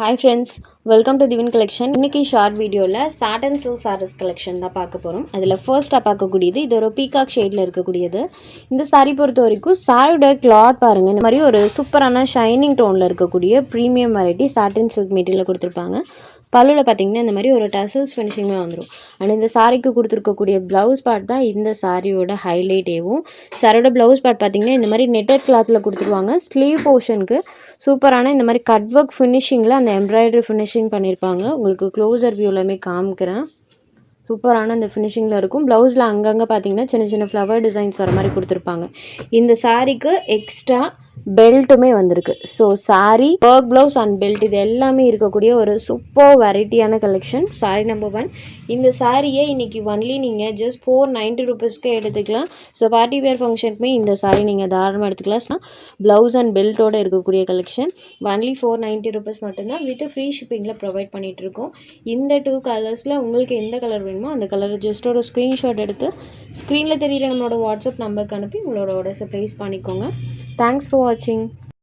Hi friends, welcome to Divin Collection. இன்னைக்கு short வீடியோவில் satin silk saris collection தான் பார்க்க போகிறோம். அதில் ஃபர்ஸ்ட்டாக பார்க்கக்கூடியது இது ஒரு பீகாக் ஷேடில் இருக்கக்கூடியது. இந்த சாரீ பொறுத்த வரைக்கும் சாரியோட கிளாத் பாருங்கள், இந்த மாதிரி ஒரு சூப்பரான ஷைனிங் டோனில் இருக்கக்கூடிய premium variety satin silk material கொடுத்துருப்பாங்க. பல்லுவில் பார்த்தீங்கன்னா இந்த மாதிரி ஒரு டசல்ஸ் ஃபினிஷிங்குமே வந்துடும். அண்ட் இந்த சாரீக்கு கொடுத்துருக்கக்கூடிய ப்ளவுஸ் பார்ட் தான் இந்த சாரியோட ஹைலைட்டேவும். சாரியோட ப்ளவுஸ் பார்ட் பார்த்தீங்கன்னா இந்த மாதிரி நெட்டட் கிளாத்தில் கொடுத்துருவாங்க. ஸ்லீவ் போர்ஷனுக்கு சூப்பரான இந்த மாதிரி கட் ஒர்க் ஃபினிஷிங்கில் அந்த எம்ப்ராய்டரி ஃபினிஷிங் பண்ணியிருப்பாங்க. உங்களுக்கு க்ளோசர் வியூவிலுமே காமிக்கிறேன். சூப்பரான அந்த ஃபினிஷிங்கில் இருக்கும். ப்ளவுஸில் அங்கங்கே பார்த்தீங்கன்னா சின்ன சின்ன ஃப்ளவர் டிசைன்ஸ் வர மாதிரி கொடுத்துருப்பாங்க. இந்த சாரீக்கு எக்ஸ்ட்ரா பெல்ட்டுமே வந்திருக்கு. So sari, work blouse and belt இது எல்லாமே இருக்கக்கூடிய ஒரு சூப்பர் வெரைட்டியான கலெக்ஷன். சாரீ நம்பர் 1. இந்த சாரியை இன்றைக்கி ஒன்லி நீங்கள் ஜஸ்ட் 490 ரூபீஸ்க்கு எடுத்துக்கலாம். ஸோ பார்ட்டி வேர் ஃபங்க்ஷனுக்குமே இந்த சாரீ நீங்கள் தாராளமாக எடுத்துக்கலாம். ப்ளவுஸ் அண்ட் பெல்ட்டோடு இருக்கக்கூடிய கலெக்ஷன் ஒன்லி 490 ரூபீஸ் மட்டும்தான் வித் ஃப்ரீ ஷிப்பிங்கில் ப்ரொவைட் பண்ணிகிட்ருக்கோம். இந்த 2 கலர்ஸில் உங்களுக்கு எந்த கலர் வேணுமோ அந்த கலரை ஜஸ்ட் ஒரு ஸ்க்ரீன்ஷாட் எடுத்து ஸ்க்ரீனில் தெரியிற நம்மளோட வாட்ஸ்அப் நம்பருக்கு அனுப்பி உங்களோட ஆர்டர்ஸை ப்ளேஸ் பண்ணிக்கோங்க. தேங்க்ஸ் ஃபார் வாட்சிங்.